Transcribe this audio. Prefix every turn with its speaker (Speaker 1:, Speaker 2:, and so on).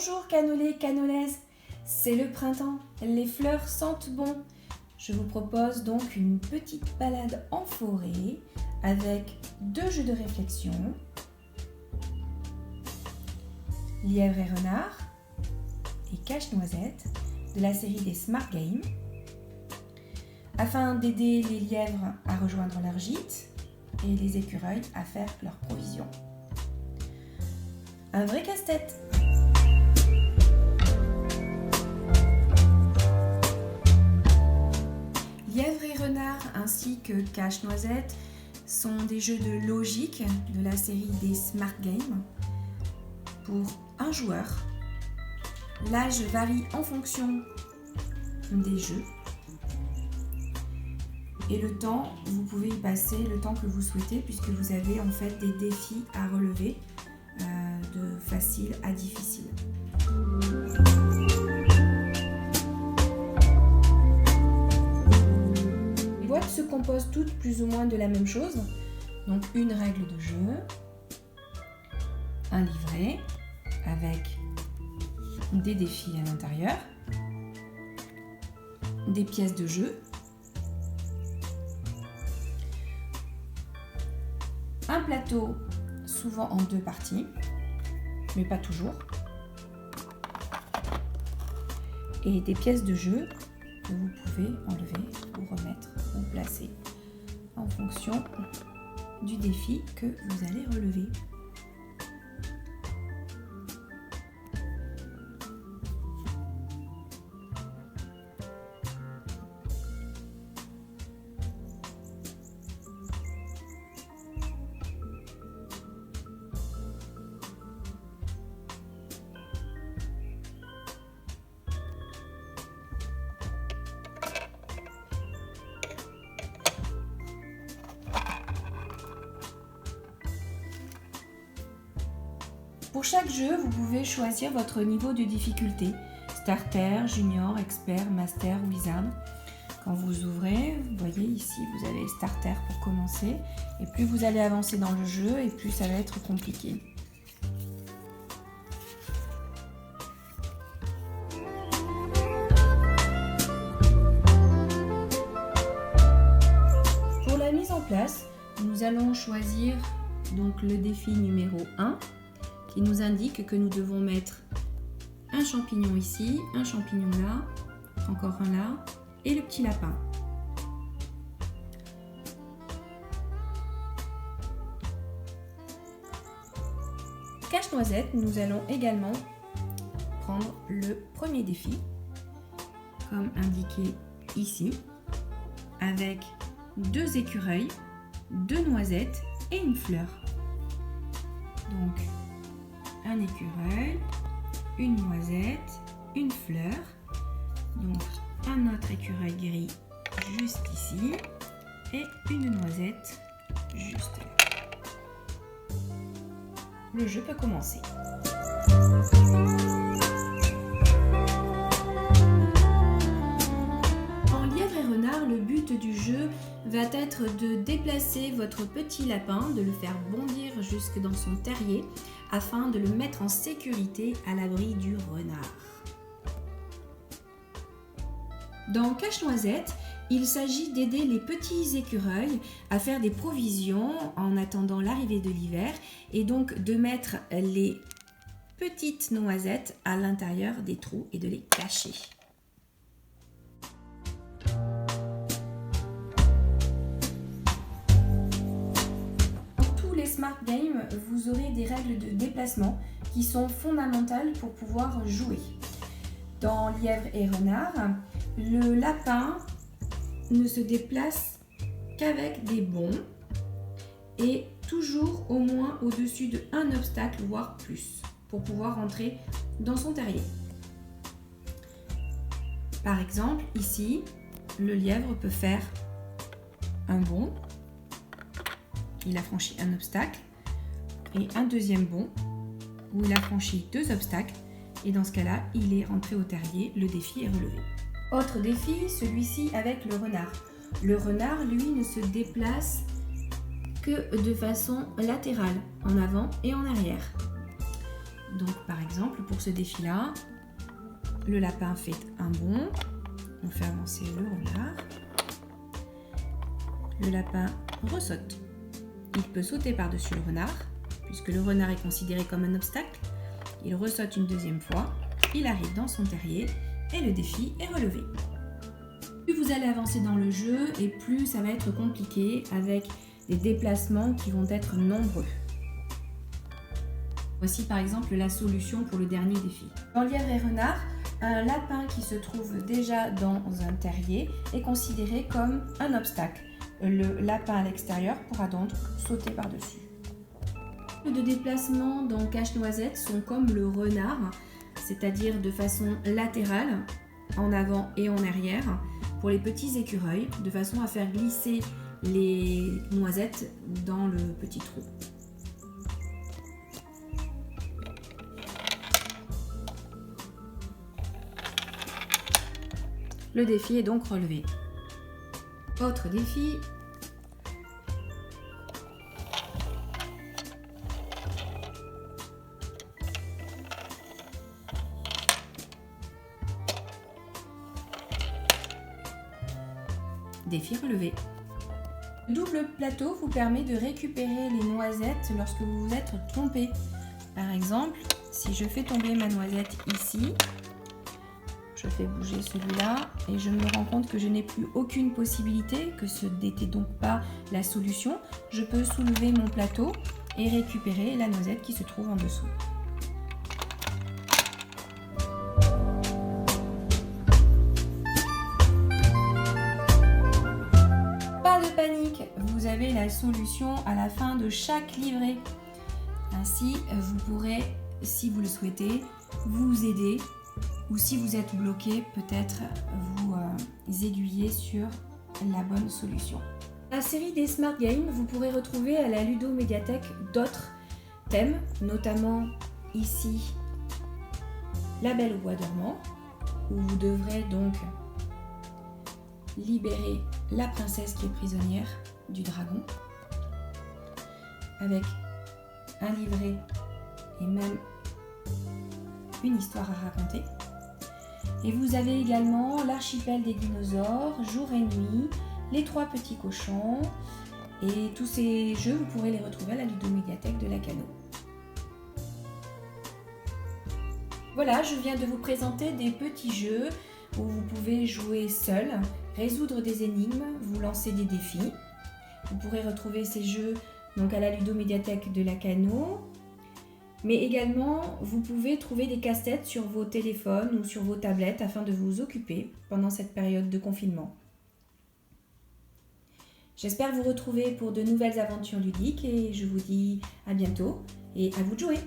Speaker 1: Bonjour canolés, canolaises, c'est le printemps, les fleurs sentent bon. Je vous propose donc une petite balade en forêt avec 2 jeux de réflexion, Lièvre et renard et Cache-noisette de la série des Smart Games, afin d'aider les lièvres à rejoindre leur gîte et les écureuils à faire leurs provisions. Un vrai casse-tête! Lièvre et renard ainsi que Cache-noisette sont des jeux de logique de la série des Smart Games pour un joueur. L'âge varie en fonction des jeux et le temps, vous pouvez y passer le temps que vous souhaitez puisque vous avez en fait des défis à relever de facile à difficile. Les boîtes se composent toutes plus ou moins de la même chose, donc une règle de jeu, un livret avec des défis à l'intérieur, des pièces de jeu, un plateau souvent en 2 parties, mais pas toujours, et des pièces de jeu que vous pouvez enlever ou remettre ou placer en fonction du défi que vous allez relever. Pour chaque jeu, vous pouvez choisir votre niveau de difficulté, Starter, Junior, Expert, Master, Wizard. Quand vous ouvrez, vous voyez ici, vous avez Starter pour commencer. Et plus vous allez avancer dans le jeu, et plus ça va être compliqué. Pour la mise en place, nous allons choisir donc le défi numéro 1. Qui nous indique que nous devons mettre un champignon ici, un champignon là, encore un là, et le petit lapin. Cache-noisette, nous allons également prendre le premier défi, comme indiqué ici, avec 2 écureuils, 2 noisettes et une fleur. Donc, un écureuil, une noisette, une fleur, donc un autre écureuil gris juste ici et une noisette juste là. Le jeu peut commencer. En lièvre et renard, le but du jeu va être de déplacer votre petit lapin, de le faire bondir jusque dans son terrier afin de le mettre en sécurité à l'abri du renard. Dans Cache-noisette, il s'agit d'aider les petits écureuils à faire des provisions en attendant l'arrivée de l'hiver et donc de mettre les petites noisettes à l'intérieur des trous et de les cacher. Smart Game, vous aurez des règles de déplacement qui sont fondamentales pour pouvoir jouer. Dans Lièvre et renard, le lapin ne se déplace qu'avec des bonds et toujours au moins au-dessus de un obstacle, voire plus, pour pouvoir entrer dans son terrier. Par exemple, ici, le lièvre peut faire un bond. Il a franchi un obstacle et un deuxième bond où il a franchi 2 obstacles et dans ce cas-là, il est rentré au terrier, le défi est relevé. Autre défi, celui-ci avec le renard. Le renard, lui, ne se déplace que de façon latérale, en avant et en arrière. Donc par exemple, pour ce défi-là, le lapin fait un bond, on fait avancer le renard, le lapin ressaute. Il peut sauter par-dessus le renard, puisque le renard est considéré comme un obstacle. Il ressaute une deuxième fois, il arrive dans son terrier et le défi est relevé. Plus vous allez avancer dans le jeu et plus ça va être compliqué avec des déplacements qui vont être nombreux. Voici par exemple la solution pour le dernier défi. Dans Lièvre et Renard, un lapin qui se trouve déjà dans un terrier est considéré comme un obstacle. Le lapin à l'extérieur pourra donc sauter par-dessus. Les de déplacement dans Cache-Noisette sont comme le renard, c'est-à-dire de façon latérale, en avant et en arrière, pour les petits écureuils, de façon à faire glisser les noisettes dans le petit trou. Le défi est donc relevé. Autre défi. Défi relevé. Le double plateau vous permet de récupérer les noisettes lorsque vous vous êtes trompé. Par exemple, si je fais tomber ma noisette ici, je fais bouger celui-là et je me rends compte que je n'ai plus aucune possibilité, que ce n'était donc pas la solution. Je peux soulever mon plateau et récupérer la noisette qui se trouve en dessous. Pas de panique, vous avez la solution à la fin de chaque livret. Ainsi, vous pourrez, si vous le souhaitez, vous aider. Ou si vous êtes bloqué, peut-être vous aiguiller sur la bonne solution. La série des Smart Games, vous pourrez retrouver à la Ludo-Médiathèque d'autres thèmes, notamment ici La Belle au Bois dormant, où vous devrez donc libérer la princesse qui est prisonnière du dragon, avec un livret et même une histoire à raconter. Et vous avez également l'archipel des dinosaures, jour et nuit, les 3 petits cochons. Et tous ces jeux, vous pourrez les retrouver à la Ludo-Médiathèque de Lacanau. Voilà, je viens de vous présenter des petits jeux où vous pouvez jouer seul, résoudre des énigmes, vous lancer des défis. Vous pourrez retrouver ces jeux donc à la Ludo-Médiathèque de Lacanau. Mais également, vous pouvez trouver des casse-têtes sur vos téléphones ou sur vos tablettes afin de vous occuper pendant cette période de confinement. J'espère vous retrouver pour de nouvelles aventures ludiques et je vous dis à bientôt et à vous de jouer!